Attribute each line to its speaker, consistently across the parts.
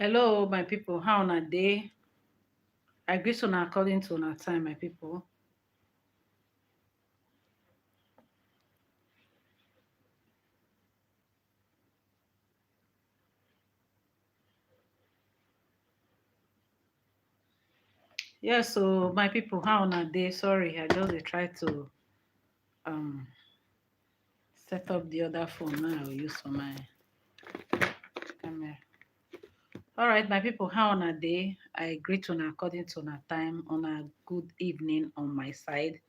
Speaker 1: Hello, my people. How on a day? I greet on according to our time, my people. Yeah, so my people, how on a day? Sorry, I just try to um set up the other phone now I'll use for my camera. All right, my people, how on a day? I greet on according to our time on a good evening on my side.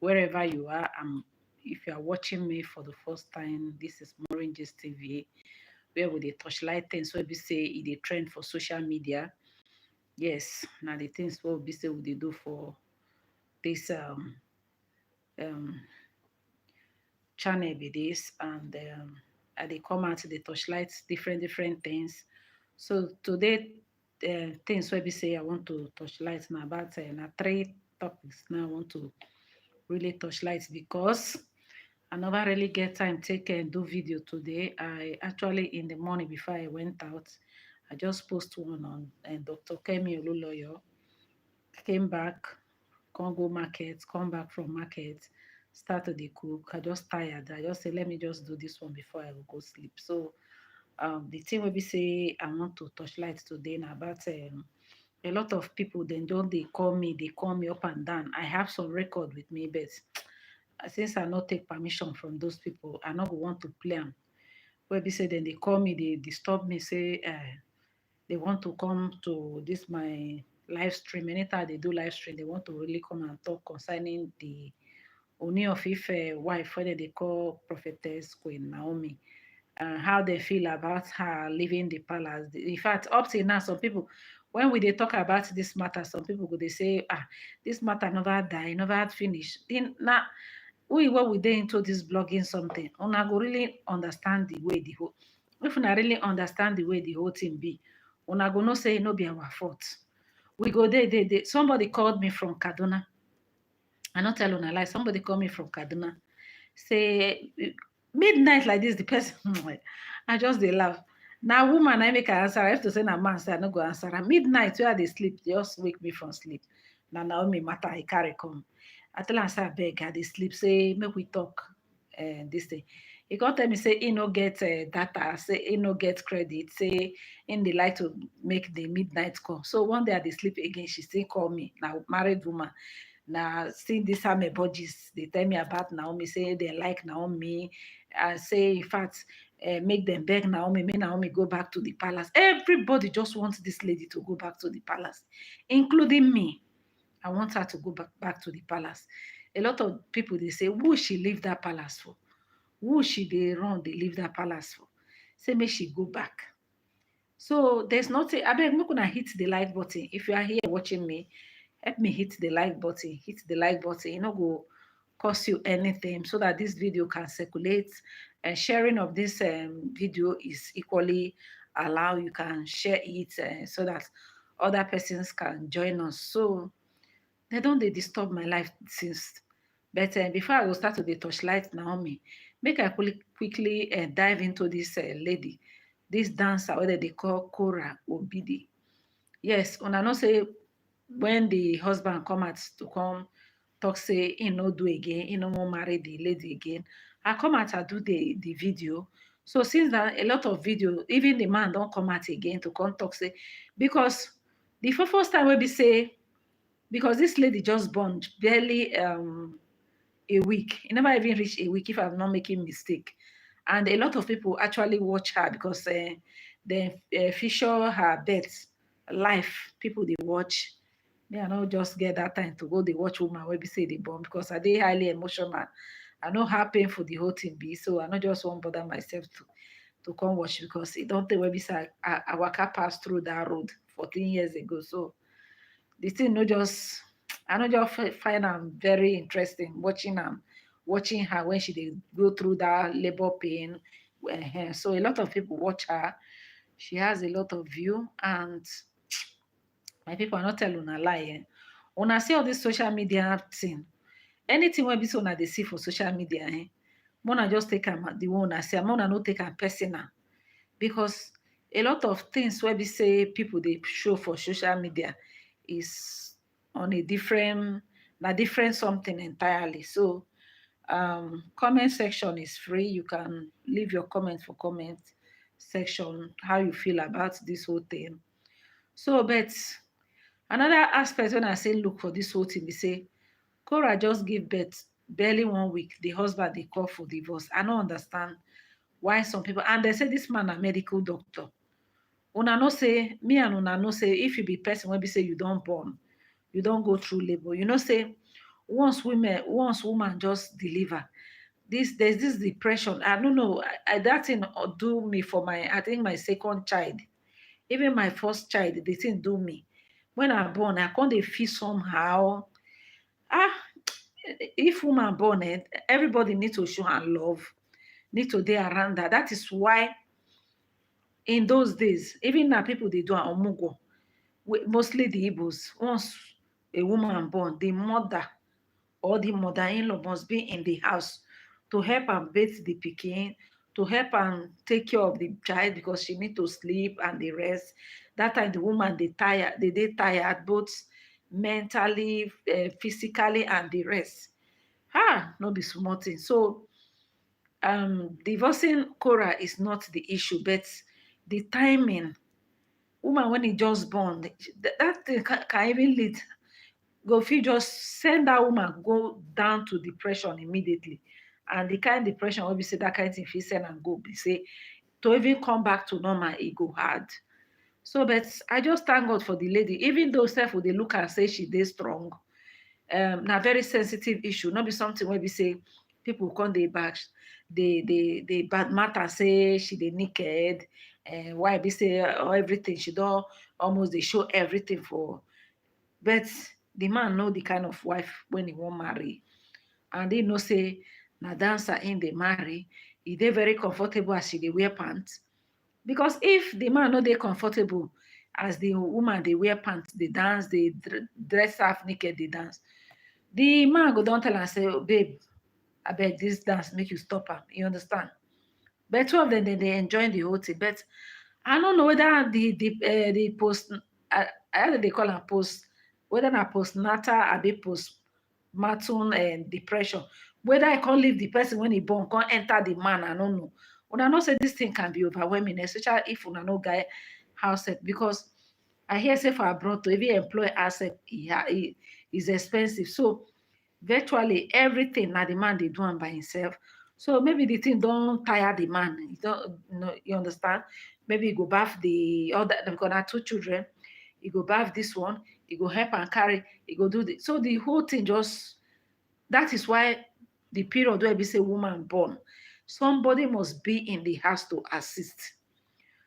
Speaker 1: Wherever you are, if you are watching me for the first time, this is MAUREEN'S TV, where we dey touchlight things where we say it a trend for social media. Yes, now the things what we say we dey do for this um channel be this, and I dey come out the touchlight different things. So today, things where we say I want to touchlight now about na three topics now I want to really touchlight because I never really get time take and do video today. I actually in the morning before I went out, I just post one on Dr. Kemi Oluloyo. Came back, come go market, come back from market, start to dey cook. I just tired. I just say, let me just do this one before I will go sleep. So the thing will be say I want to touch light today na about a lot of people then don't they call me up and down. I have some record with me, but since I not take permission from those people, I not go want to play them. Where be say then they call me, they disturb me, say they want to come to this my live stream. Anytime they do live stream, they want to really come and talk concerning the Ooni of Ife wife, whether they call prophetess Queen Naomi, how they feel about her leaving the palace. In fact, up till now, some people, when we they talk about this matter, some people go they say, this matter never die, never finish. Then now, we what we dey into this blogging something, una go really understand the way the whole. If una really understand the way the whole thing be, una go know say no be our fault. We go there. Somebody called me from Kaduna. I not tell una lie. Somebody called me from Kaduna. Say midnight like this, the person. I just they laugh. Now woman, I make her answer. I have to say na man, say I no go answer. At midnight where they sleep, they just wake me from sleep. Now Naomi matter I carry come. I tell her, say, beg, I dey sleep. Say, make we talk. This thing. He can't tell me, say, he no get data. Say, he no get credit. Say, in the like to make the midnight call. So one day I dey sleep again. She still call me. Now married woman. Now see this how my buddies. They tell me about Naomi. Say they like Naomi. Say in fact, make them beg Naomi. Make Naomi go back to the palace. Everybody just wants this lady to go back to the palace, including me. I want her to go back to the palace. A lot of people they say, who she leave that palace for? Who she they run, they leave that palace for? Say make she go back. So there's nothing. I beg, I'm not gonna hit the like button. If you are here watching me, help me hit the like button. Hit the like button. You know, go cost you anything so that this video can circulate. And sharing of this video is equally allowed. You can share it so that other persons can join us. So they don't they disturb my life since. But before I go start to the touchlight Naomi, make I quickly dive into this lady, this dancer, whether they call Kora or Bidi. Yes, and I know say when the husband come out to come talk say he no do again, he no more marry the lady again. I come out and do the video. So since that a lot of video, even the man don't come out again to come talk say because the first time we be say because this lady just born barely a week. It never even reached a week if I'm not making mistake. And a lot of people actually watch her because they feature her birth life. People they watch. Me, I don't just get that time to go they watch woman where we say they born because I they highly emotional. I know how painful the whole thing be, so I not just won't bother myself to come watch because it don't take where we say our car passed through that road 14 years ago. So the thing no just I no just find am very interesting watching her when she dey go through that labor pain. So a lot of people watch her. She has a lot of view and my people are not tell una lie. Una see all this social media thing. Anything wey be say una dey see for social media, mona just take am the one una see, mona no take am personal because a lot of things where we say people they show for social media is on a different something entirely. So comment section is free. You can leave your comment for comment section, how you feel about this whole thing. So, but another aspect when I say look for this whole thing, we say Kora just give birth barely 1 week. The husband they call for divorce. I don't understand why some people, and they say this man a medical doctor. Una know say me and una know say if you be person when be say you don't born, you don't go through labor. You know say once woman just deliver, there's this depression. I don't know. That thing do me for I think my second child, even my first child, the thing do me. When I born, I can't they feel somehow. Ah, if woman born it, everybody need to show her love, need to be around her. That is why in those days, even now people they do an omugo, mostly the Igbos. Once a woman born, the mother or the mother-in-law must be in the house to help and bathe the pikin, to help and take care of the child because she need to sleep and the rest. That time the woman they tired both mentally, physically, and the rest. No be small thing. So divorcing Kora is not the issue, but the timing. Woman when he just born, that thing can even lead go fit just send that woman go down to depression immediately. And the kind depression wey be say that kind thing fit send am go be say to even come back to normal e go hard. So but I just thank God for the lady, even though sef we dey look and say she dey strong. Na very sensitive issue, not be something wey be say people come dey back they bad matter say she dey naked, and why be say everything she don almost dey show everything for. But the man know the kind of wife when he won't marry. And he know say na dancer in the marry, he dey very comfortable as she dey wear pants. Because if the man no dey comfortable as the woman they wear pants, they dance, they dress half naked, they dance. The man go down tell and say, oh, babe, I beg this dance make you stop her. You understand? But two of them they enjoy the whole thing. But I don't know whether the post how do they call am post, whether na postnatal or the postpartum and depression. Whether I can't leave the person when he born, can't enter the man, I don't know. When I know say this thing can be overwhelming, especially if una no guy house set, because I hear say for abroad to even employ asset is expensive. So virtually everything na the man they do am by himself. So maybe the thing don't tire the man. You don't you understand? Maybe you go bath the other because na two children. You go bath this one, you go help and carry, you go do this. So the whole thing just that is why the period where we say woman born, somebody must be in the house to assist.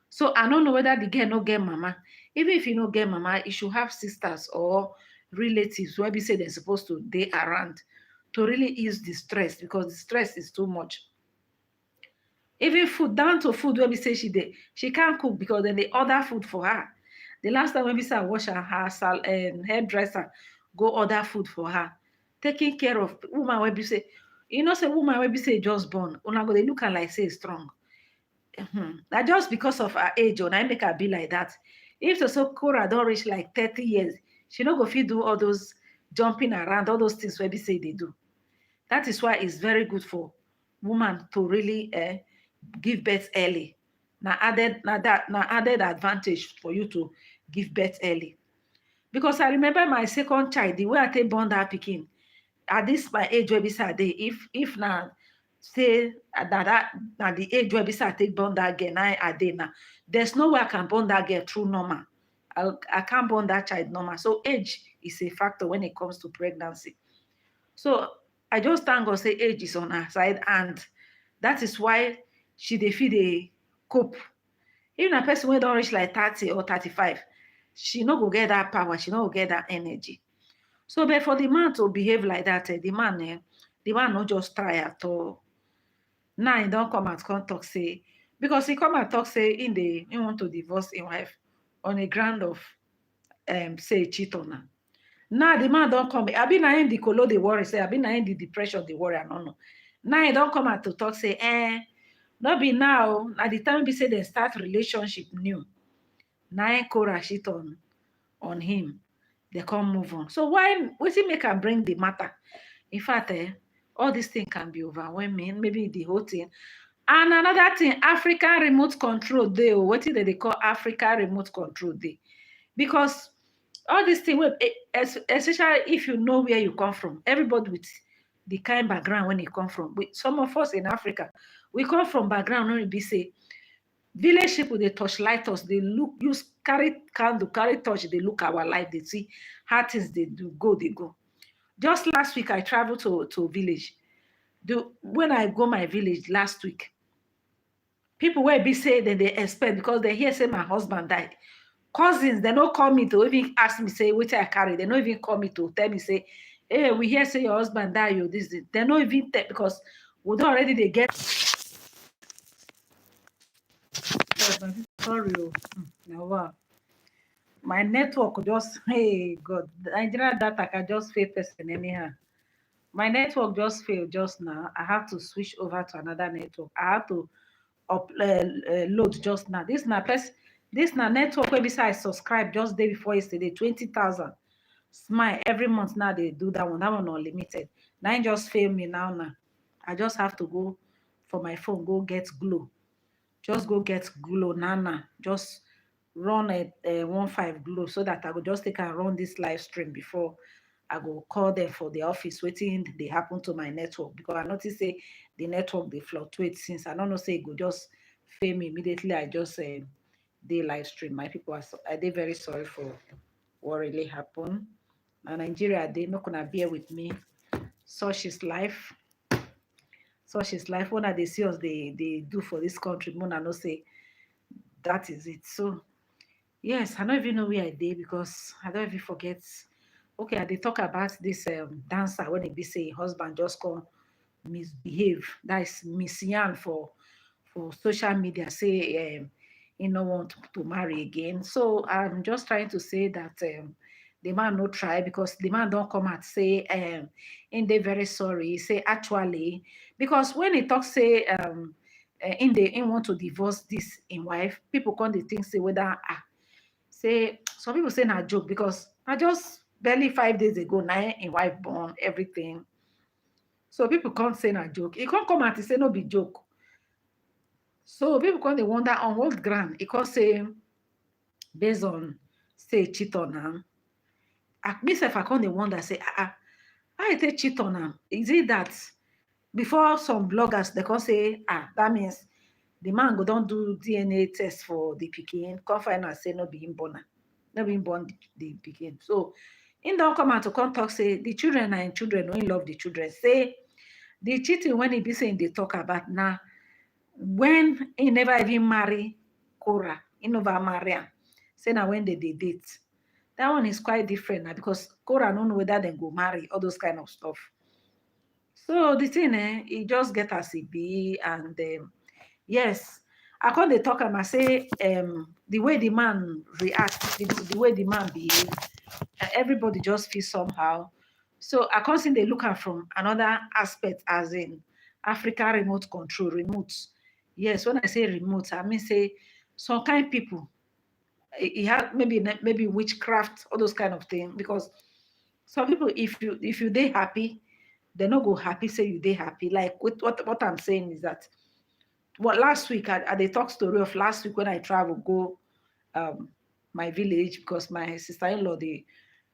Speaker 1: So I don't know whether the girl no get mama. Even if you no get mama, you should have sisters or relatives where we say they're supposed to be around to really ease the stress, because the stress is too much. Even food, down to food where we say she can't cook because then they order food for her. The last time when we say I wash her hairdresser, go order food for her. Taking care of woman where we say, you know, say woman where we say just born, una go they look like say strong. That just because of her age, or I make her be like that. If so Kora don't reach like 30 years, she not go fit do all those jumping around, all those things where we say they do. That is why it's very good for woman to really give birth early. Now added advantage for you to give birth early. Because I remember my second child, the way I take born that pikin, at this my age where be if now say that now the age where be I take born that girl now I dey now, there's no way I can born that girl through normal. I can't born that child normal. So age is a factor when it comes to pregnancy. So I just thank God say age is on her side, and that is why she dey feel dey cope. Even a person wey don reach like 30 or 35, she no go get that power, she no go get that energy. So but for the man to behave like that, the man no just try at all. Now he don't come and come talk say, because he come and talk say he want to divorce his wife on a ground of say cheat on her. Now the man don't come. I been na him the colo the worry say, I been na him the depression the worry. I don't know. Now he don't come out to talk say, Not be now, at the time we say they start relationship new. Now Kora shit on him. They can't move on. So why it make her bring the matter? In fact, all this thing can be overwhelming, maybe the whole thing. And another thing, African remote control day, or what they call African remote control day. Because all this thing, especially if you know where you come from, everybody with the kind background when you come from. Some of us in Africa, we come from background when we be say, village people, they touch light us, they look, use carry candle, carry touch, they look our life, they see how things they do, they go. Just last week, I traveled to village. When I go my village last week, people will be say that they expect because they hear say my husband died. Cousins, they don't call me to even ask me, say, which I carry. They don't even call me to tell me, say, hey, we hear say your husband died, you this. They don't even tell because we don't already they get. Sorry, now wow. My network just, hey God, Nigeria data can just fail person anyhow. My network just failed just now. I have to switch over to another network. I have to load just now. This now network where besides subscribe just day before yesterday, 20,000. Smile every month now they do that one. That one unlimited. Now it just fail me now. I just have to go for my phone, go get Glow. Just go get Glow Nana. Just run a 1.5 Glow so that I will just take and run this live stream before I go call them for the office waiting they happen to my network because I notice say the network they fluctuate since I don't know say it go just fail me immediately. I just they live stream. My people are they very sorry for what really happened. And Nigeria they not gonna bear with me. Such is life. Such is life. When they see us they do for this country, Mona no say that is it. So yes, I don't even know where I did because I don't even forget. Okay, they talk about this dancer when it be say husband just come misbehave. That is misyan for social media. Say he no want to marry again. So I'm just trying to say that the man no try because the man don't come out say in they very sorry. He say actually because when he talk say in want to divorce this in wife, people come they think say whether say some people say na joke because I just barely 5 days ago now in wife born everything. So people can't say na joke. He can't come out and say no be joke. So people come they wonder on what ground. He can't say based on say cheat on him. Myself I come they wonder say how you take cheat on him? Is it that before some bloggers they can say that means the man go don't do DNA test for the pikin, come find and say no be him born, no be him born the pikin. So in don't come out to come talk say the children are in children, no he love the children. Say the cheating when he be saying they talk about now when he never even marry Kora, he never marry her. Say now when they date. That one is quite different now because Kora don't know whether they go marry, all those kind of stuff. So the thing, he just get as he be, and yes, I come they talk and I say the way the man react, the way the man behave, everybody just feel somehow. So I can't see they look at from another aspect as in Africa remote control, remote. Yes, when I say remote, I mean say some kind people, it had maybe witchcraft, all those kind of things. Because some people, if you they happy, they not go happy, say you they happy. Like what I'm saying is that last week I they talk story of last week when I travel go my village because my sister-in-law they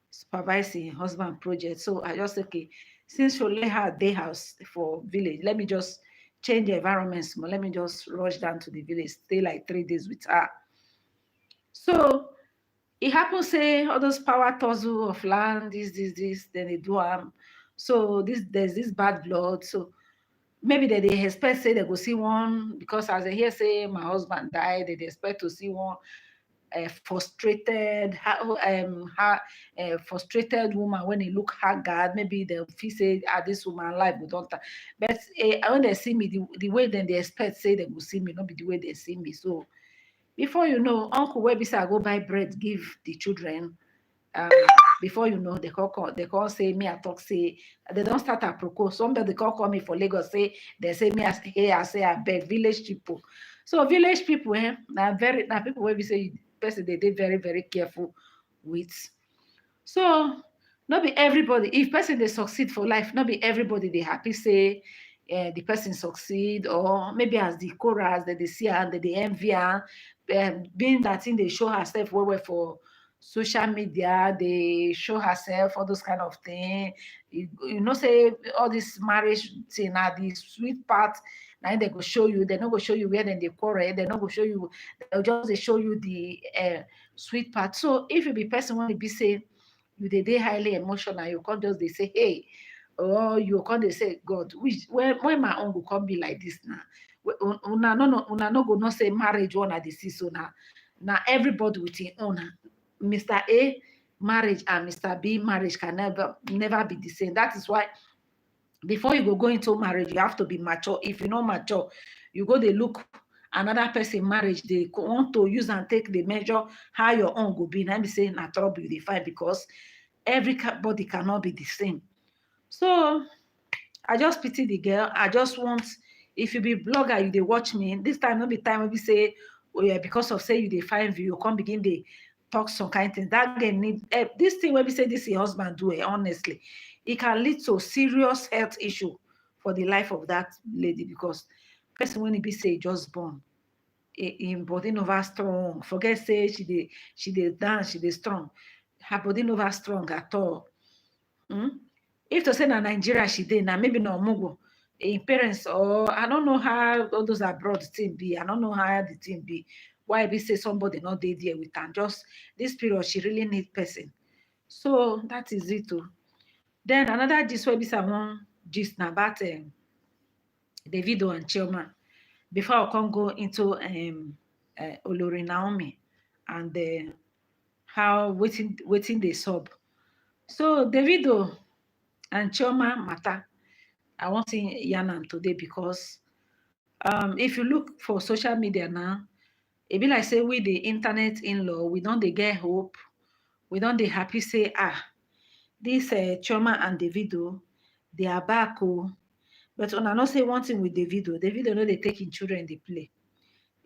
Speaker 1: supervise the husband project. So I just okay, since she let her day house for village, let me just change the environment small. Let me just rush down to the village, stay like 3 days with her. So it happens say all those power tussle of land, this, then they do so there's this bad blood. So maybe they expect say they go see one because as I hear say my husband died, they expect to see one frustrated frustrated woman when they look haggard. Maybe they'll feel say this woman life we don't but when they see me the way then they expect say they will see me, not be the way they see me. So before you know, uncle where say I go buy bread give the children, before you know, they call say me I talk say they don't start a propose. Somebody call me for Lagos say they say me as hey I say I beg village people. So village people now people where we say person they very very careful with. So not be everybody. If person they succeed for life, not be everybody they happy say the person succeed, or maybe as the Koras that they see her and they envy her, being that thing they show herself well for social media, they show herself all those kind of thing. You know, say all this marriage thing now the sweet part. Now they go show you, they're not going to show you where then they quarrel, they're not going to show you, they'll just they show you the sweet part. So if you be person want to be say you they highly emotional, you can't just they say hey, or you can't they say God, which when my own go come be like this now. Una no go not say marriage one at the see so now everybody with his own. Mr. A marriage and Mr. B marriage can never be the same. That is why before you go into marriage, you have to be mature. If you're not mature, you go they look another person marriage, they want to use and take the measure how your own go be. And I'm saying na trouble you find because everybody cannot be the same. So I just pity the girl. I just want, if you be blogger, you they watch me. This time not be time when we say, oh yeah, because of say you they find view, you come begin they talk some kind of things. That girl need this thing when we say this your husband do it, honestly, it can lead to serious health issue for the life of that lady because person when it be say just born. In body over strong. Forget say she dey dance, she dey strong. Her body over strong at all. If to say na Nigeria she did now, maybe no Mugo. In parents or I don't know how all those abroad thing be. I don't know how the thing be. Why be say somebody not dey there with her. Just this period she really need person. So that is it too. Then another gist where be someone gist na about Davido and Chioma. Before I can go into Olori Naomi and how waiting they sub. So Davido and Chioma matter. I want to yarn am today because if you look for social media now, it be like say we the internet in-law, we don't they get hope, we don't they happy say this Chioma and Davido, they are back oh. But when I not say one thing with Davido know they taking children they play.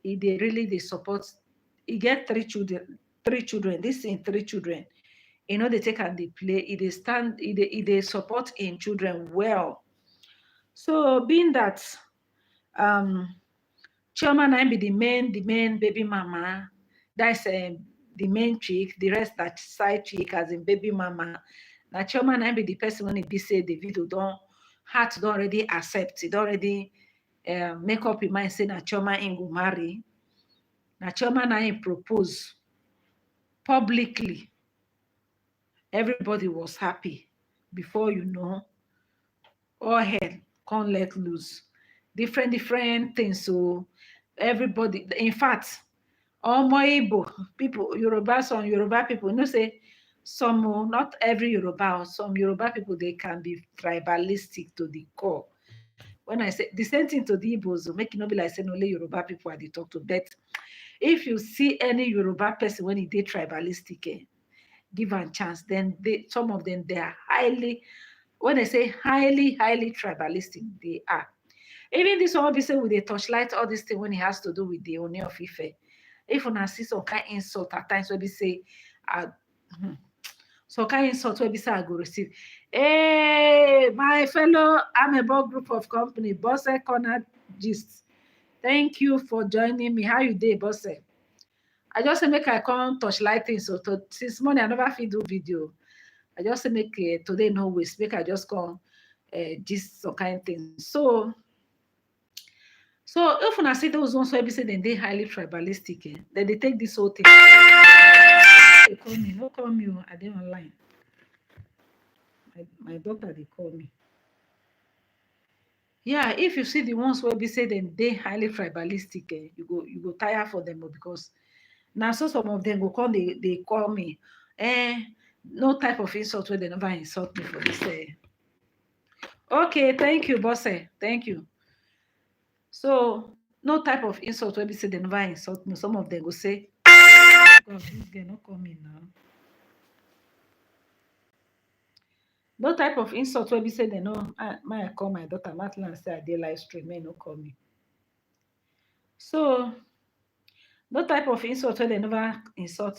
Speaker 1: They really they support. He get three children. This in three children. You know they take and they play. They stand. They support in children well. So being that Chioma na be the main baby mama. That's the main chick. The rest that side chick as in baby mama. Now Chioma na be the person when it be say the video don't heart don't already accept. It already make up your mind say na Chioma in go marry. Na Chioma na him propose publicly. Everybody was happy. Before you know, all hell can't let loose. Different things. So everybody, in fact, all my Igbo people, Yoruba people, you know, say some, not every Yoruba, some Yoruba people, they can be tribalistic to the core. When I say the same thing to the Igbos, make it not be like saying only Yoruba people are they talk to. But if you see any Yoruba person when he did tribalistic, give a chance, then some of them they are highly, when I say highly tribalistic, they are. Even this one be say with the torchlight, all this thing when it has to do with the Ooni of Ife. If una see some kind insult at times, where we say, some kind insult where we say I go receive. Hey, my fellow amebo group of company, Bosse Corner Gist. Thank you for joining me. How you day, Bosse? I just say make I come touch lighting. So since morning I never fit do video. I just say make today no waste. Make I just come just some kind of things. So if I see those ones where be say they highly tribalistic, then they take this whole thing. They call me, no call me. I didn't online. My doctor they call me. Yeah, if you see the ones where be say they highly tribalistic, you go tire for them because now so some of them go call they call me. No type of insult where they never insult me for this. Okay, thank you, Bosse. Thank you. So no type of insult where we say they never insult me. Some of them go say, God, this girl not coming now. No type of insult wey be say dem no my call my daughter matland say I dey live stream make no call me. So no type of insult wey dem never insult